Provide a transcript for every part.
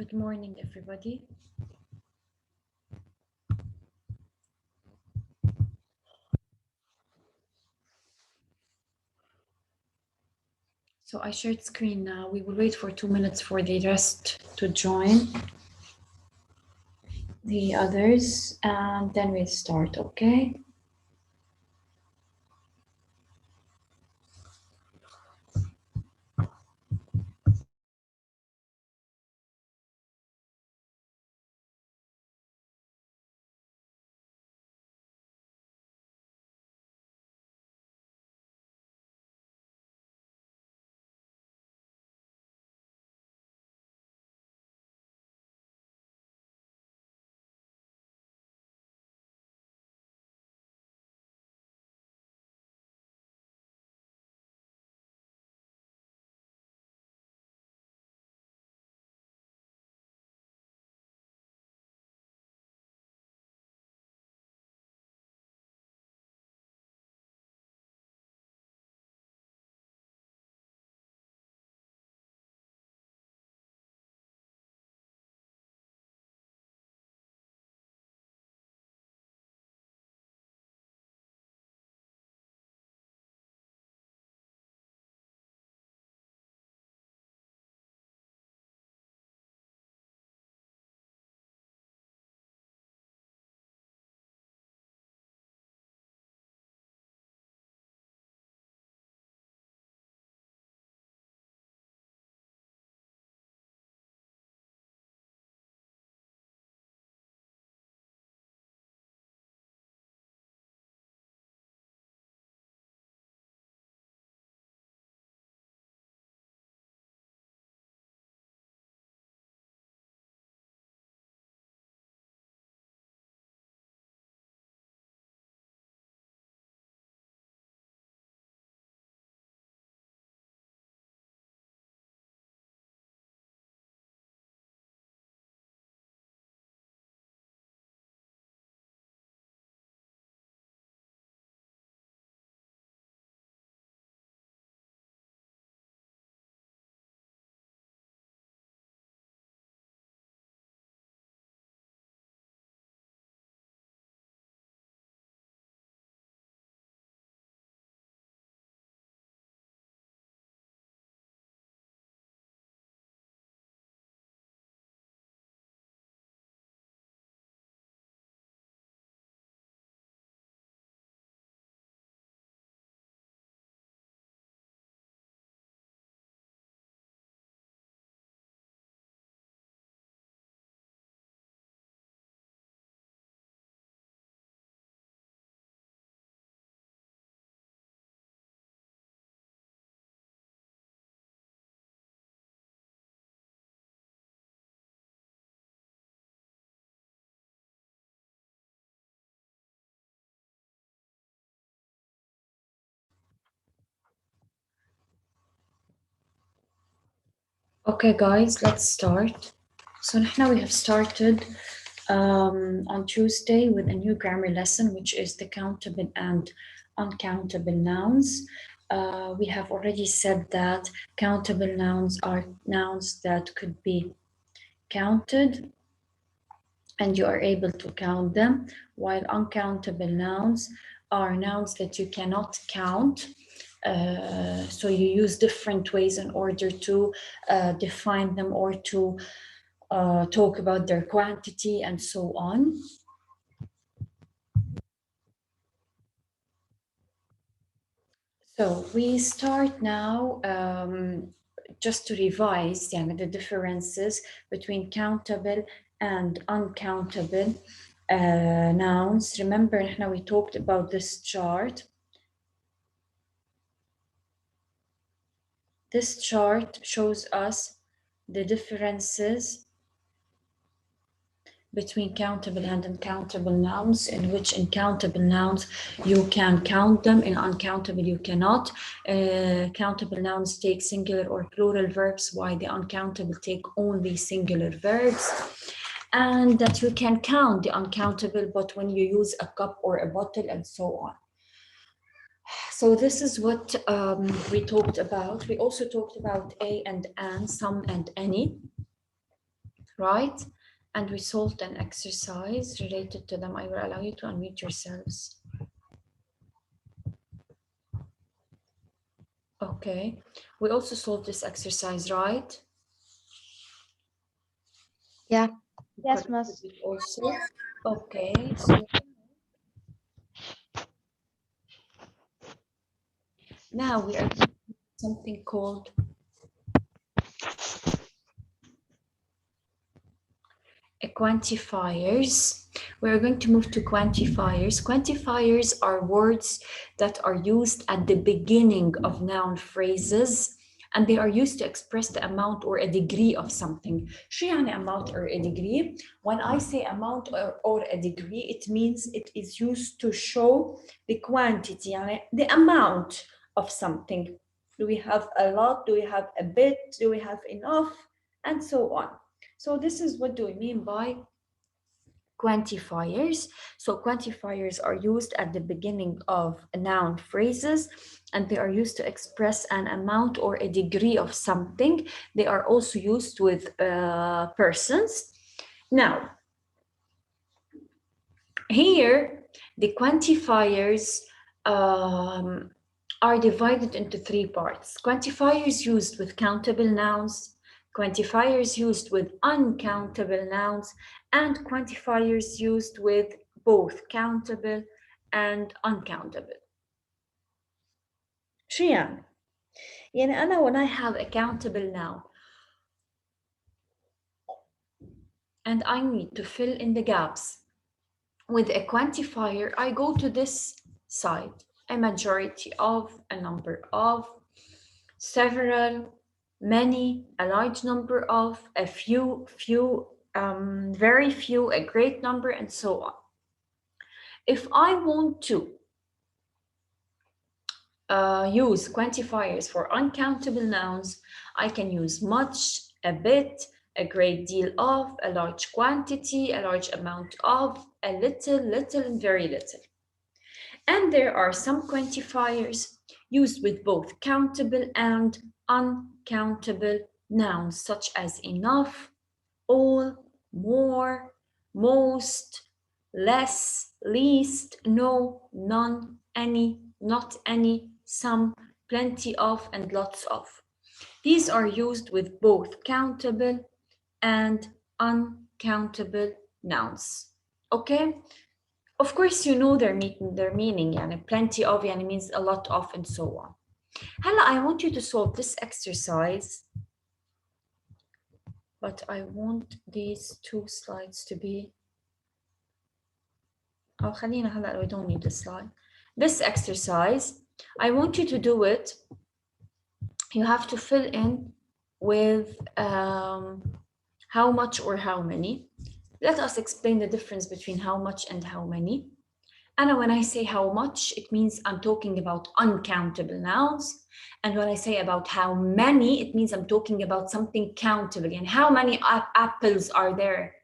Good morning, everybody. So I shared screen now. We will wait for 2 minutes for the rest to join the others, and then we'll start, okay? Okay, guys, let's start. So now we have started on Tuesday with a new grammar lesson, which is the countable and uncountable nouns. We have already said that countable nouns are nouns that could be counted and you are able to count them, while uncountable nouns are nouns that you cannot count. So you use different ways in order to define them or to talk about their quantity and so on. So we start now just to revise the differences between countable and uncountable nouns. Remember, now we talked about this chart. This chart shows us the differences between countable and uncountable nouns, in which in countable nouns you can count them, in uncountable you cannot. Countable nouns take singular or plural verbs, while the uncountable take only singular verbs. And that you can count the uncountable, but when you use a cup or a bottle and so on. So this is what we talked about. We also talked about a and some and any. right? And we solved an exercise related to them. I will allow you to unmute yourselves. Okay, we also solved this exercise, right? Yeah. Yes, Miss. Also, okay, so now we are doing something called quantifiers. We're going to move to quantifiers. Quantifiers are words that are used at the beginning of noun phrases, and they are used to express the amount or a degree of something. شو يعني amount or a degree? When I say amount or a degree, it means it is used to show the quantity, يعني the amount of something. Do we have a lot? Do we have a bit? Do we have enough? And so on. So this is what do we mean by quantifiers. So quantifiers are used at the beginning of noun phrases, and they are used to express an amount or a degree of something. They are also used with persons. Now, here the quantifiers are divided into three parts. Quantifiers used with countable nouns, quantifiers used with uncountable nouns, and quantifiers used with both countable and uncountable. شو يعني؟ يعني أنا when I have a countable noun and I need to fill in the gaps with a quantifier, I go to this side, a majority of, a number of, several, many, a large number of, a few, very few, a great number, and so on. If I want to use quantifiers for uncountable nouns, I can use much, a bit, a great deal of, a large quantity, a large amount of, a little, little, and very little. And there are some quantifiers used with both countable and uncountable nouns, such as enough, all, more, most, less, least, no, none, any, not any, some, plenty of, and lots of. These are used with both countable and uncountable nouns. Okay? Of course, you know their meaning. يعني plenty of يعني means a lot of, and so on. هلا I want you to solve this exercise, but I want these two slides to be. أو خلينا هلا we don't need the slide. This exercise, I want you to do it. You have to fill in with how much or how many. Let us explain the difference between how much and how many. And when I say how much, it means I'm talking about uncountable nouns. And when I say about how many, it means I'm talking about something countable. And how many apples are there?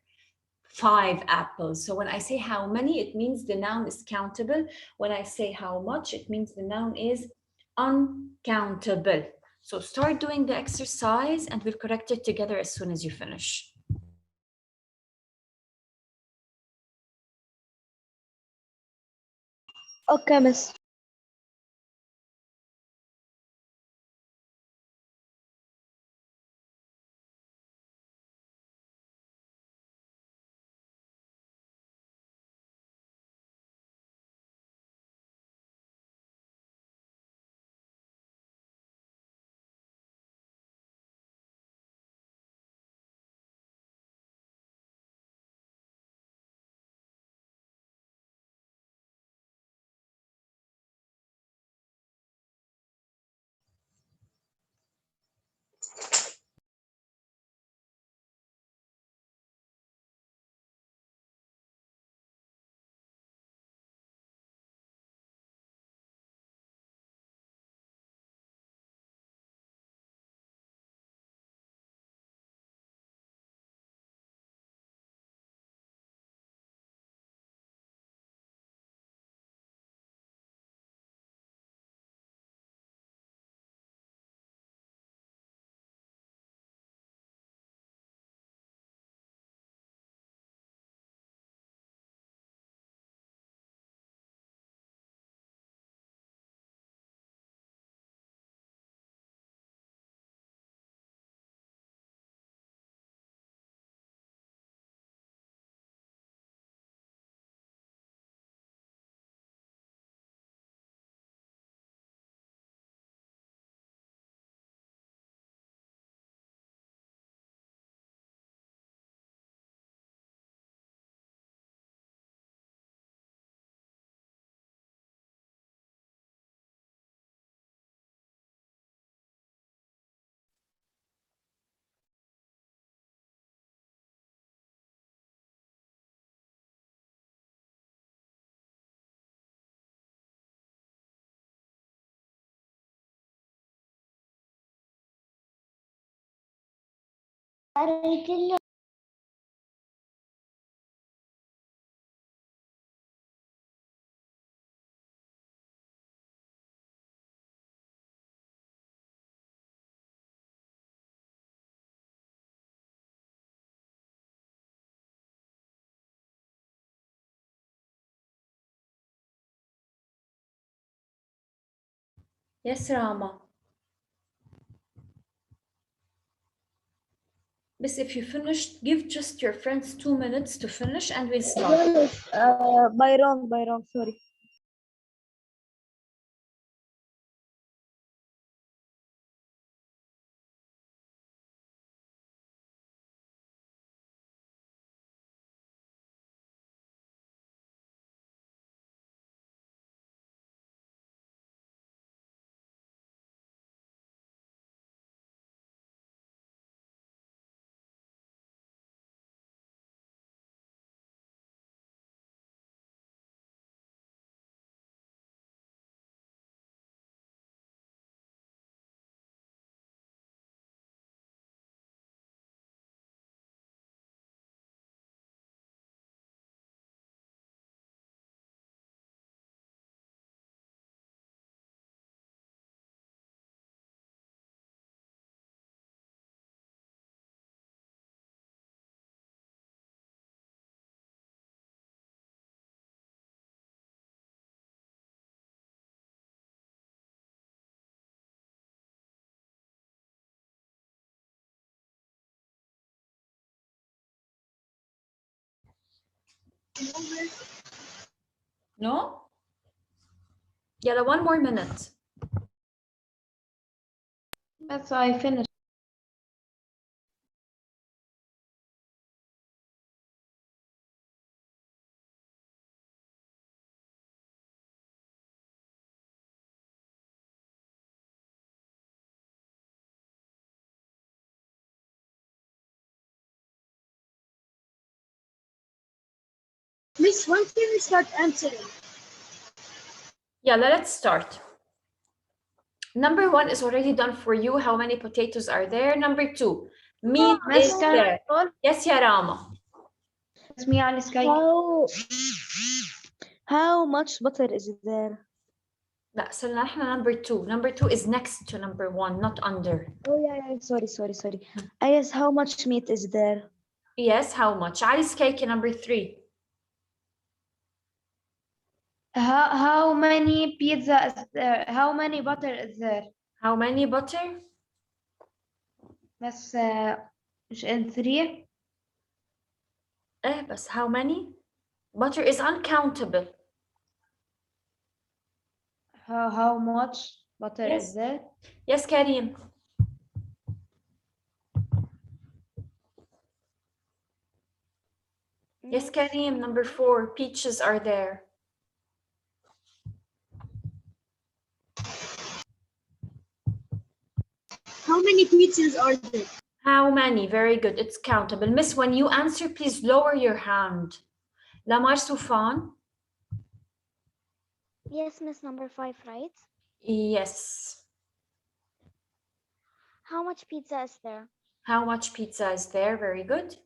5 apples. So when I say how many, it means the noun is countable. When I say how much, it means the noun is uncountable. So start doing the exercise and we'll correct it together as soon as you finish. Okay, Miss. Yes, Rama. But if you finished, give just your friends 2 minutes to finish and we'll start. Byron, sorry. No? Yeah, 1 more minute. That's why I finished. Miss, when can we start answering? Yeah, let's start. Number 1 is already done for you. How many potatoes are there? Number 2, meat is there. Yes, ya Rama. It's me on Sky. How much butter is there? لا صرنا احنا number 2. Number 2 is next to number 1, not under. Oh yeah, sorry. I guess how much meat is there? Yes, how much? عايز cake number 3. How many pizza is there? How many butter is there? How many butter? بس مش in 3. بس how many? Butter is uncountable. How much butter Yes. is there? Yes, Karim. Yes, Karim, number 4, peaches are there. How many pizzas are there? How many? Very good. It's countable. Miss, when you answer, please lower your hand. Lamar Sufan? Yes, Miss, number 5, right? Yes. How much pizza is there? How much pizza is there? Very good.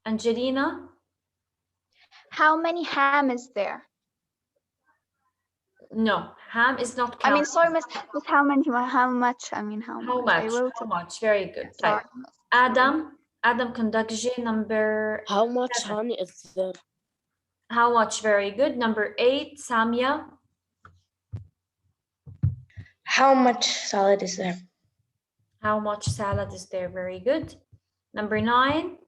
Angelina? How many ham is there? No, ham is not I mean, counted. sorry, miss, how many, how much? I mean, how How much? I much? wrote How it. much? Very good. Sorry, Type. miss. Adam Kondakji, number How much 7. honey is there? How much? Very good. Number 8, Samia. How much salad is there? How much salad is there? Very good. Number 9.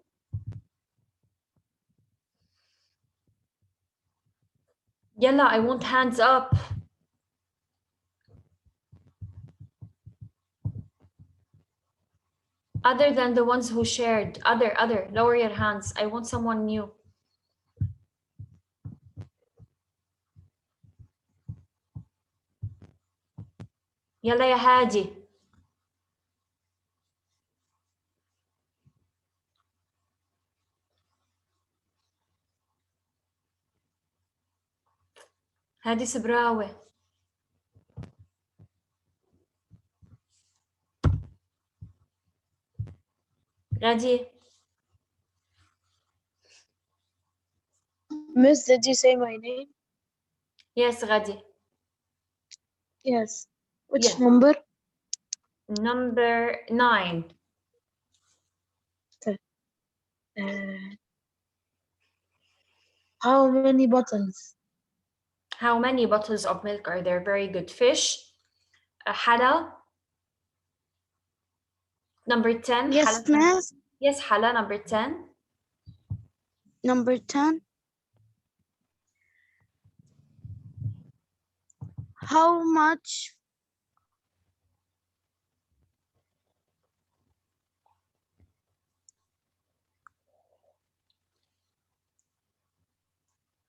Yalla, I want hands up. Other than the ones who shared. Other, lower your hands. I want someone new. Yalla ya Hadi. Hadi Sabrawi. غادي. Miss, did you say my name? Yes, غادي. Yes. Which Yeah. number? Number 9. How many bottles? How many bottles of milk are there? Very good. Fish. Hala. Number 10. Yes, Hala. miss. Yes, Hala, number 10. Number 10. How much?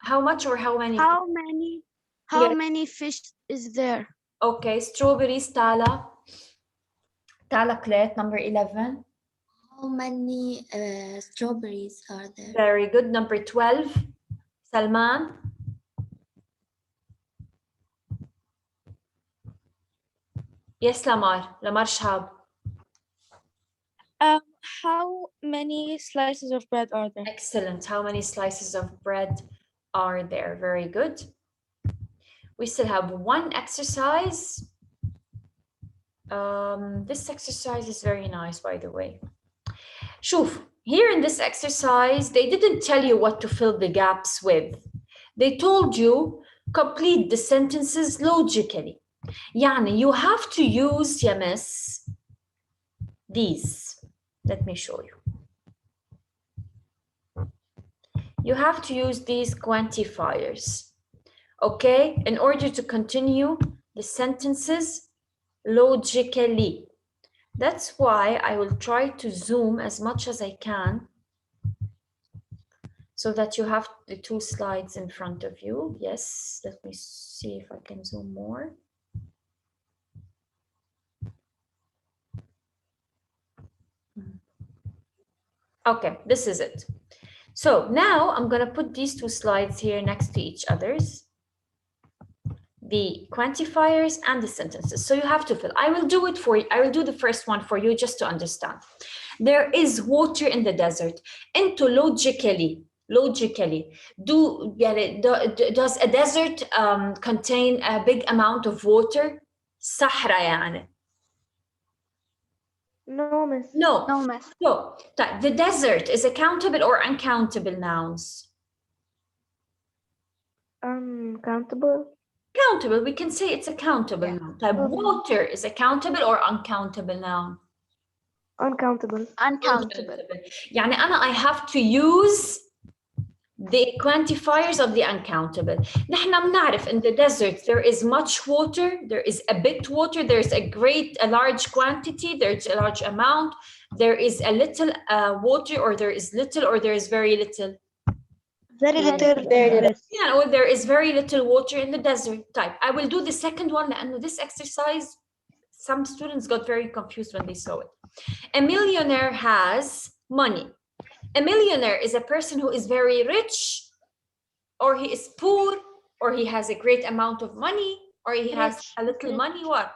How much or how many? How many? How many fish is there? Okay, strawberries, Tala. Tala Clet, number 11. How many strawberries are there? Very good. Number 12. Salman. Yes, Lamar. Lamar Shab. How many slices of bread are there? Excellent. How many slices of bread are there? Very good. We still have one exercise. This exercise is very nice, by the way. شوف, here in this exercise, they didn't tell you what to fill the gaps with. They told you complete the sentences logically. يعني you have to use, يا miss, these. Let me show you. You have to use these quantifiers, okay, in order to continue the sentences logically. That's why I will try to zoom as much as I can so that you have the 2 slides in front of you. Yes, let me see if I can zoom more. Okay, this is it. So now I'm going to put these 2 slides here next to each other's. The quantifiers and the sentences. So you have to fill. I will do it for you. I will do the first one for you just to understand. There is water in the desert. Into logically, does a desert contain a big amount of water? صحراء يعني. No, miss. No. No, miss. So the desert is a countable or uncountable nouns? Countable. Countable, we can say it's a countable noun. Type water is a countable or uncountable noun? Uncountable. Uncountable. يعني I have to use the quantifiers of the uncountable. نحن بنعرف in the desert there is much water, there is a bit water, there's a large quantity, there's a large amount, there is a little water, or there is little, or there is very little. Very little. Yeah, or there is very little water in the desert type. I will do the second one لأنه this exercise, some students got very confused when they saw it. A millionaire has money. A millionaire is a person who is very rich, or he is poor, or he has a great amount of money, or he has a little money. What?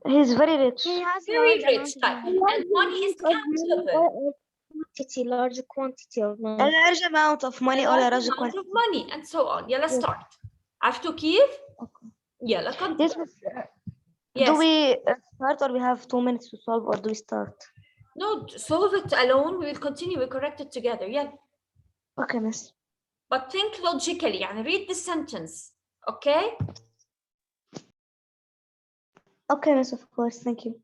He's very rich. He has Very rich type. And money is countable. Large quantity of a money. large amount of money or a large amount quantity. of money, and so on. يلا start. عرفتوا كيف؟ يلا continue. Yes, Yes. Do we start, or we have 2 minutes to solve, or do we start? No, solve it alone. We will continue. We correct it together. Yeah. Okay, miss. But think logically. يعني read the sentence. Okay? Okay, miss, of course. Thank you.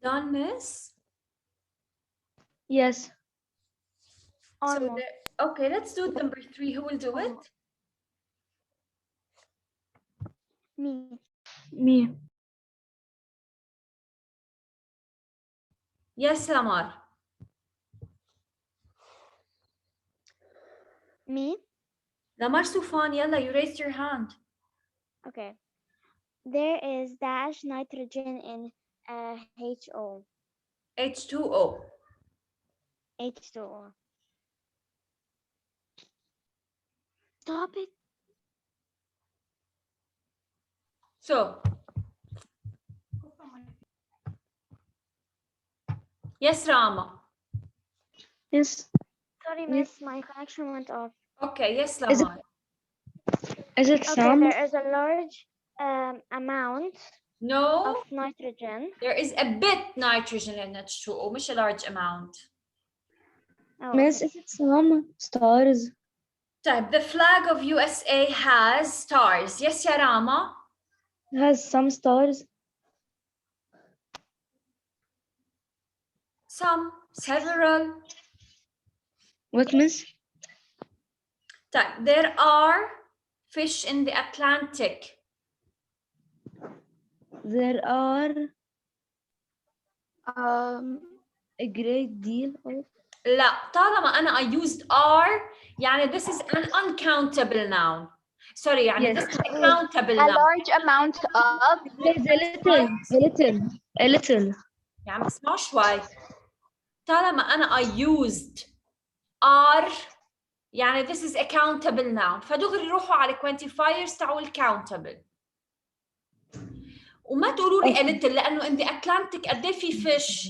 Done, miss? Yes. So Almost. okay, let's do number 3. Who will do it? Me. Me. Yes, Lamar. Me. Lamar Sufan, yalla, you raised your hand. Okay. There is dash nitrogen in HO. H2O. H2O. Stop it. So, yes, Rama. Yes. Sorry, Yes. miss, my connection went off. Okay, yes, Is it- Lamar. Is it Okay, some? there is a large amount No, of nitrogen. there is a bit nitrogen in H2O, مش a large amount. Oh, Miss, okay. is it some stars? Type, the flag of USA has stars. Yes, ya Rama. It has some stars. Some, several. What, miss? Type, there are fish in the Atlantic. There are Um, a great deal of. لا طالما أنا I used are يعني this is an uncountable noun. Sorry يعني Yes. this is a countable a noun. large amount of. There's a little. يعني اسمعوا شوي. طالما أنا I used are يعني this is a countable noun. فدغري روحوا على quantifiers تاعوا countable. وما تقولوا لي a little لأنه in the Atlantic قد إيه في fish.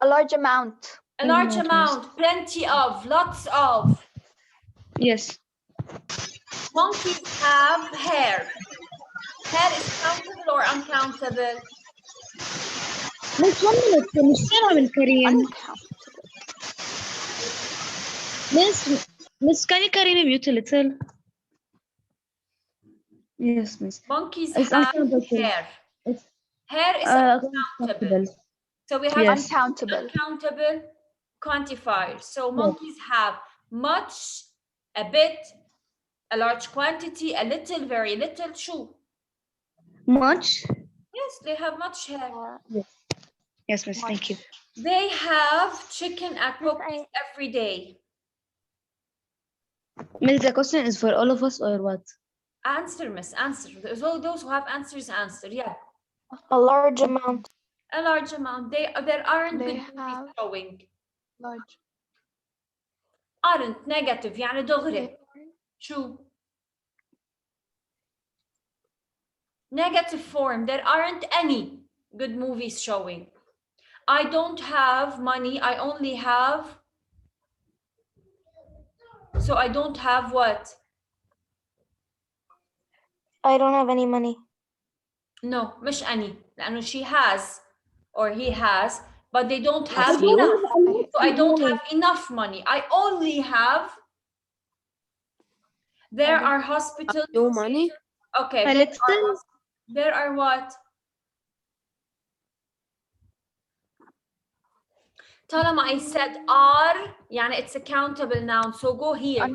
A large amount. A large amount, plenty of, lots of. Yes. Monkeys have hair. Hair is countable or uncountable? Miss, 1 minute. مش سامعة من كريم. Miss, can you carry me mute a little? Yes, miss. Monkeys It's have uncountable. hair. It's Hair is uncountable. So we have Uncountable. uncountable quantifiers. So monkeys have much, a bit, a large quantity, a little, very little. شو? Much? Yes, they have much hair. Yes, miss. Thank you. They have chicken at Miss, Popeye's every day. Miss, the question is for all of us or what? Answer, miss, answer. Those who have answers, answer. Yeah. a large amount. A large amount. There aren't They good movies have- showing. Large. Aren't negative يعني دغري. شو? Negative form. There aren't any good movies showing. I don't have money. I only have. So I don't have what? I don't have any money. No, مش any. لأنه she has or he has, but they don't have enough. So I don't have enough money. I only have. There are hospitals. No money. Okay. A little? There are what? طالما I said are يعني it's a countable noun. So go here.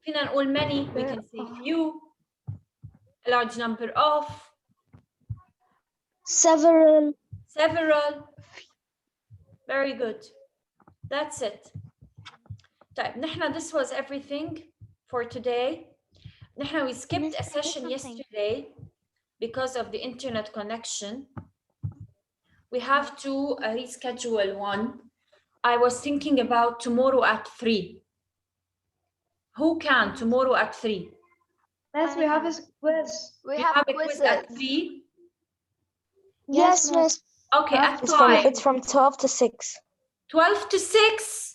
فينا نقول many. We can say few. A large number of. Several. Several. Very good. That's it. طيب نحن this was everything for today. نحن we skipped a session yesterday because of the internet connection. We have to reschedule one. I was thinking about tomorrow at 3. Who can tomorrow at 3? Yes, we have a quiz. We You have have a quiz at 3? Yes, miss. Okay, at It's from, 5. it's from 12 to 6. 12 to 6?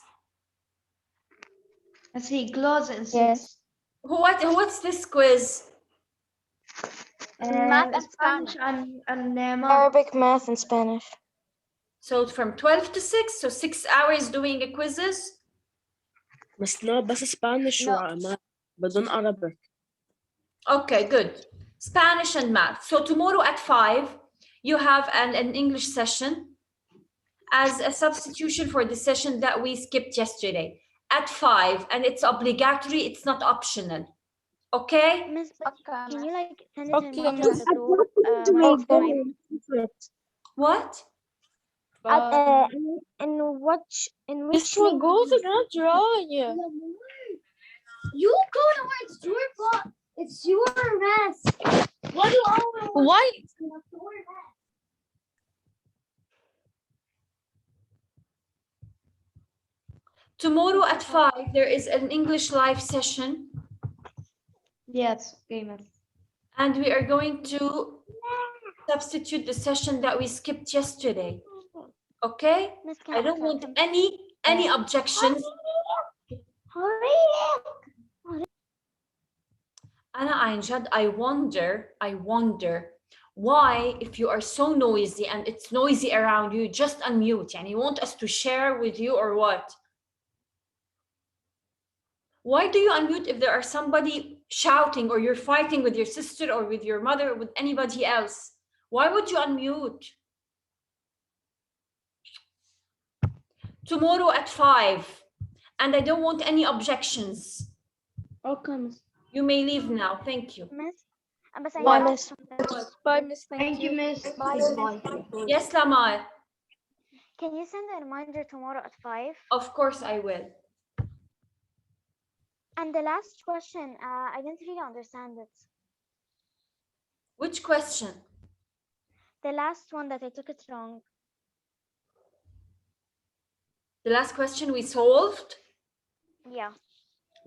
I see gloves and Yes. What's this quiz? Math and Spanish and math. Arabic, math, and Spanish. So it's from 12 to 6, so 6 hours doing a quizzes? بس no بس Spanish No. وما بدون Arabic. Okay, good. Spanish and math. So tomorrow at 5, you have an English session as a substitution for the session that we skipped yesterday at 5, and it's obligatory, it's not optional. Okay? Miss, Okay, can you miss. like send it in Okay, the miss. group? To My make time? What? In which This link will go did to you- not dry. You go to where it's your fault. It's your mess. What do I want? Why? It's your mess. Tomorrow at 5, there is an English live session, Yes, okay, miss. and we are going to substitute the session that we skipped yesterday. Okay? Miss, I don't want can- any objections. Ana Ainjad, I wonder why, if you are so noisy and it's noisy around you, just unmute. Yani you want us to share with you or what? Why do you unmute if there are somebody shouting or you're fighting with your sister or with your mother or with anybody else? Why would you unmute? Tomorrow at 5, and I don't want any objections. Okay, miss. You may leave now. Thank you. Miss, but What? I have something. Bye, miss. Thank you, miss. Yes, Lamar. Can you send a reminder tomorrow at 5? Of course I will. And the last question, I didn't really understand it. Which question? The last one that I took it wrong. The last question we solved? Yeah.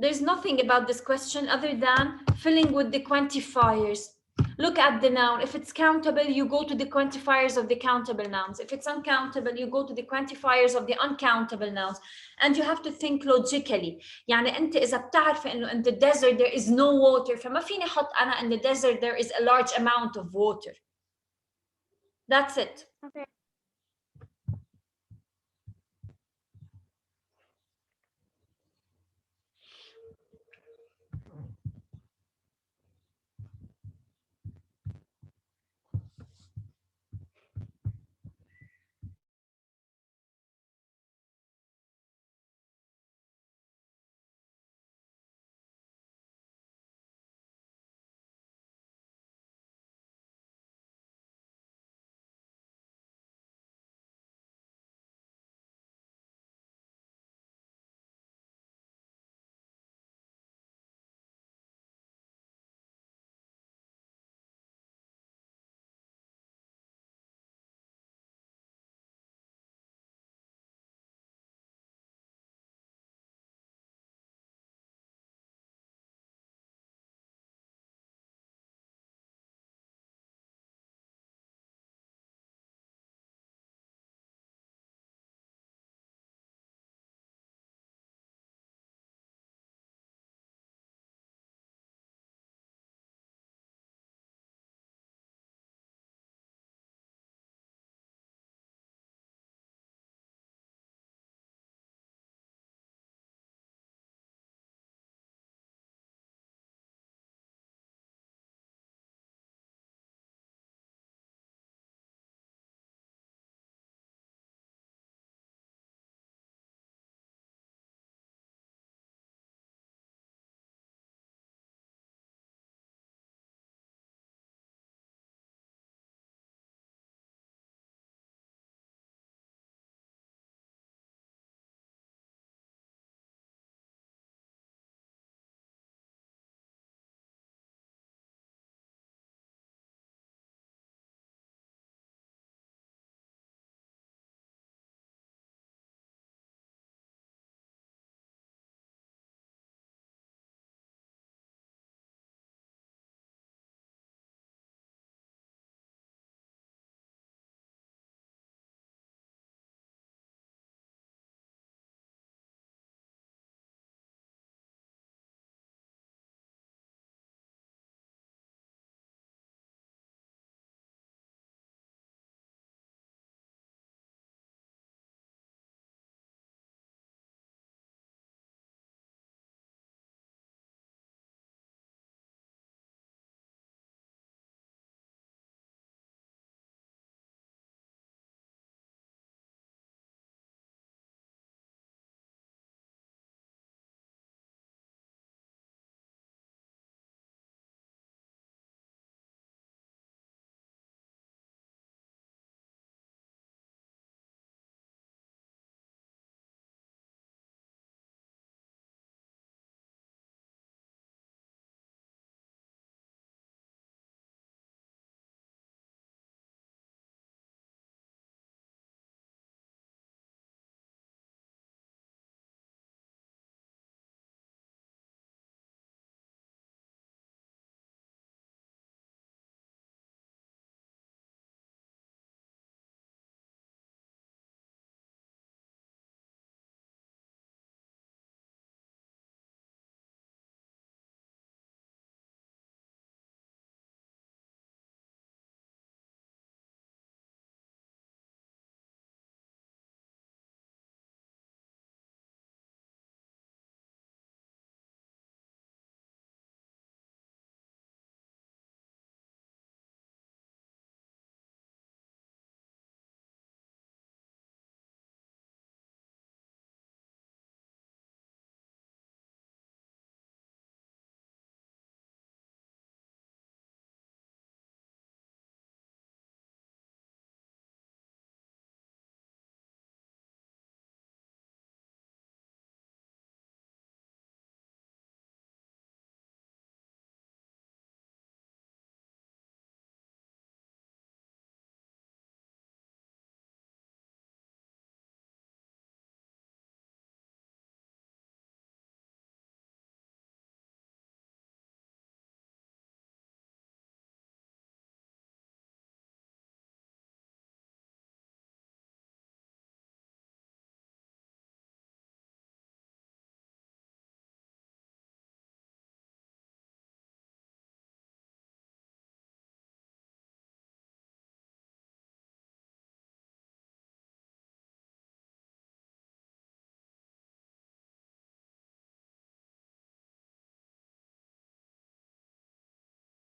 There's nothing about this question other than filling with the quantifiers. Look at the noun. If it's countable, you go to the quantifiers of the countable nouns. If it's uncountable, you go to the quantifiers of the uncountable nouns. And you have to think logically. يعني أنت إذا بتعرف إنه in the desert there is no water, فما فيني أحط أنا in the desert there is a large amount of water. That's it. Okay.